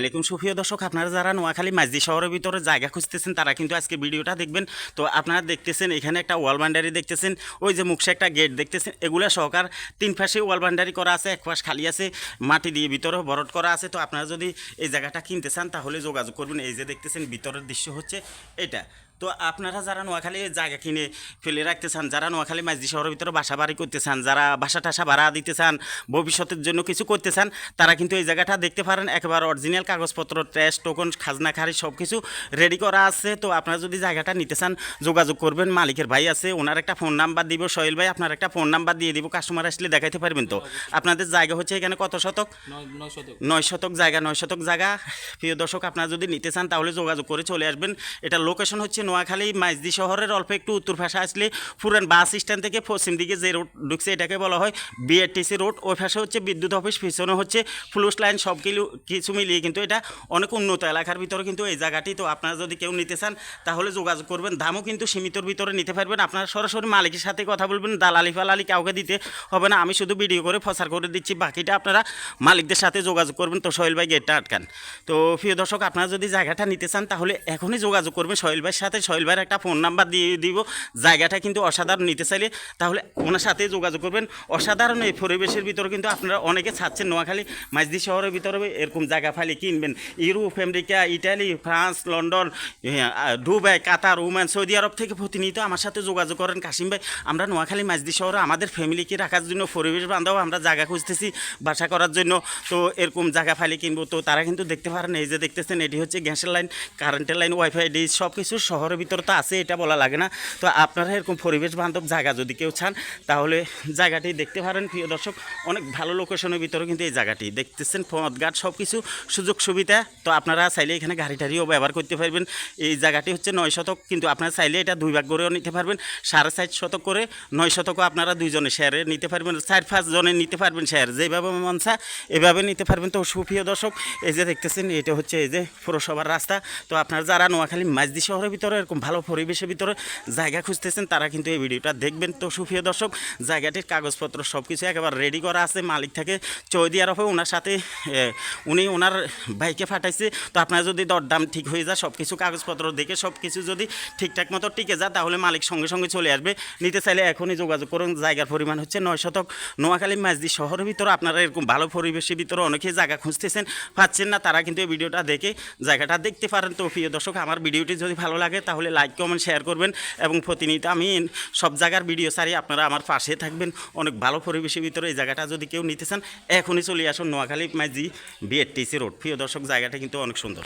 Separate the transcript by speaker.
Speaker 1: আসসালামাইকুম সুপ্রিয় দর্শক, আপনারা যারা নোয়াখালী মাঝদি শহরের ভিতরে জায়গা খুঁজতেছেন তারা কিন্তু আজকে ভিডিওটা দেখবেন। তো আপনারা দেখতেছেন এখানে একটা ওয়াল বাউন্ডারি দেখতেছেন, ওই যে মুখে একটা গেট দেখতেছেন, এগুলো সহকার 3 পাশে ওয়াল বাউন্ডারি করা আছে, এক পাশ খালি আছে, মাটি দিয়ে ভিতরে ভরট করা আছে। তো আপনারা যদি এই জায়গাটা কিনতে চান তাহলে যোগাযোগ করবেন। এই যে দেখতেছেন ভিতরের দৃশ্য হচ্ছে এটা। তো আপনারা যারা নোয়াখালী জায়গা কিনে ফেলে রাখতে চান, যারা নোয়াখালী মাঝদি শহরের ভিতরে বাসা বাড়ি করতে চান, যারা বাসা টাসা ভাড়া দিতে চান, ভবিষ্যতের জন্য কিছু করতে চান, তারা কিন্তু এই জায়গাটা দেখতে পারেন। একেবারে অরিজিনাল কাগজপত্র, ট্যাক্স, টোকন, খাজনা খারিজ সব কিছু রেডি করা আছে। তো আপনারা যদি জায়গাটা নিতে চান যোগাযোগ করবেন। মালিকের ভাই আছে, ওনার একটা ফোন নাম্বার দিব। সোহেল ভাই আপনার একটা ফোন নাম্বার দিয়ে দিব, কাস্টমার আসলে দেখাইতে পারবেন। তো আপনাদের জায়গা হচ্ছে এখানে কত শতক? 9 শতক জায়গা। 9 শতক জায়গা। প্রিয় দর্শক, আপনারা যদি নিতে চান তাহলে যোগাযোগ করে চলে আসবেন। এটা লোকেশন হচ্ছে নোয়াখালী মাঝদি শহরের অল্প একটু উত্তর পাশে আসলে পুরান বাস স্ট্যান্ড থেকে পশ্চিম দিকে যে রোড ঢুকছে এটাকে বলা হয় বিআরটিসি রোড। ওই পাশে হচ্ছে বিদ্যুৎ অফিস, পিছনে হচ্ছে ফ্লুস লাইন। সব কিছু মিলিয়ে কিন্তু এটা অনেক উন্নত এলাকার ভিতরে কিন্তু এই জায়গাটি। তো আপনারা যদি কেউ নিতে চান তাহলে যোগাযোগ করবেন। দামও কিন্তু সীমিতর ভিতরে নিতে পারবেন। আপনারা সরাসরি মালিকের সাথে কথা বলবেন, দালালি ফালালি কাউকে দিতে হবে না। আমি শুধু ভিডিও করে প্রচার করে দিচ্ছি, বাকিটা আপনারা মালিকদের সাথে যোগাযোগ করবেন। তো সোহেল ভাই গেটটা আটকান। তো প্রিয় দর্শক, আপনারা যদি জায়গাটা নিতে চান তাহলে এখনই যোগাযোগ করবেন সোহেল ভাইয়ের সাথে। সোহেল ভাইয়ের একটা ফোন নাম্বার দিয়ে দিব। জায়গাটা কিন্তু অসাধারণ, নিতে চাইলে তাহলে ওনার সাথে যোগাযোগ করবেন। অসাধারণ এই পরিবেশের ভিতরে কিন্তু আপনারা অনেকে চাচ্ছেন নোয়াখালী মাঝদি শহরের ভিতরে এরকম জায়গা ফালি কিনবেন। Europe, America, Italy, France, London, Dubai, Qatar, Oman, Saudi Arab থেকে প্রতিনিয়ত আমার সাথে যোগাযোগ করেন। কাশিম ভাই, আমরা নোয়াখালী মাঝদি শহরে আমাদের ফ্যামিলিকে রাখার জন্য, পরিবেশ বান্ধব আমরা জায়গা খুঁজতেছি বাসা করার জন্য। তো এরকম জায়গা ফালি কিনবো। তো তারা কিন্তু দেখতে পারেন, এই যে দেখতেছেন এটি হচ্ছে গ্যাসের লাইন, কারেন্টের লাইন, ওয়াইফাই, ডিশ সব কিছু শহরের ভিতরে তো আছে, এটা বলা লাগে না। তো আপনারা এরকম পরিবেশ বান্ধব জায়গা যদি কেউ চান তাহলে জায়গাটি দেখতে পারেন। প্রিয় দর্শক, অনেক ভালো লোকেশনের ভিতরে কিন্তু এই জায়গাটি দেখতেছেন, পথঘাট সব কিছু সুযোগ সুবিধা। তো আপনারা চাইলে এখানে গাড়ি টাড়িও ব্যবহার করতে পারবেন। এই জায়গাটি হচ্ছে 9 শতক, কিন্তু আপনারা চাইলে এটা 2 ভাগ করেও নিতে পারবেন। 4.5 শতক করে 9 শতকও আপনারা 2 জনে শেয়ারে নিতে পারবেন, 4-5 জনে নিতে পারবেন শেয়ার, যেভাবে মন চায় এভাবে নিতে পারবেন। তো সুপ্রিয় দর্শক, এই যে দেখতেছেন এটা হচ্ছে এই যে পৌরসভার রাস্তা। তো আপনারা যারা নোয়াখালী মাঝদি শহরের ভিতরে এরকম ভালো পরিবেশের ভিতরে জায়গা খুঁজতেছেন তারা কিন্তু এই ভিডিওটা দেখবেন। তো সুপ্রিয় দর্শক, জায়গাটির কাগজপত্র সব কিছু একেবারে রেডি করা আছে। মালিক থেকে সৌদি আরবে, ওনার সাথে উনি ওনার ভাইকে পাঠাইছে। তো আপনার যদি দরদাম ঠিক হয়ে যায়, সব কিছু কাগজপত্র দেখে সব কিছু যদি ঠিকঠাক মতো টিকে যায় তাহলে মালিক সঙ্গে সঙ্গে চলে আসবে। নিতে চাইলে এখনই যোগাযোগ করুন। জায়গার পরিমাণ হচ্ছে 9 শতক। নোয়াখালী মাঝদি শহরের ভিতরে আপনারা এরকম ভালো পরিবেশের ভিতরে অনেকেই জায়গা খুঁজতেছেন, পাচ্ছেন না, তারা কিন্তু এই ভিডিওটা দেখে জায়গাটা দেখতে পারেন। তো প্রিয় দর্শক, আমার ভিডিওটি যদি ভালো লাগে তাহলে লাইক, কমেন্ট, শেয়ার করবেন এবং প্রতিনিয়ত আমি সব জায়গার ভিডিও ছাড়ি, আপনারা আমার পাশে থাকবেন। অনেক ভালো পরিবেশের ভিতরে এই জায়গাটা যদি কেউ নিতে চান এখনই চলে আসুন নোয়াখালী মাঝদি বিআরটিসি রোড। প্রিয় দর্শক, জায়গাটা কিন্তু অনেক সুন্দর।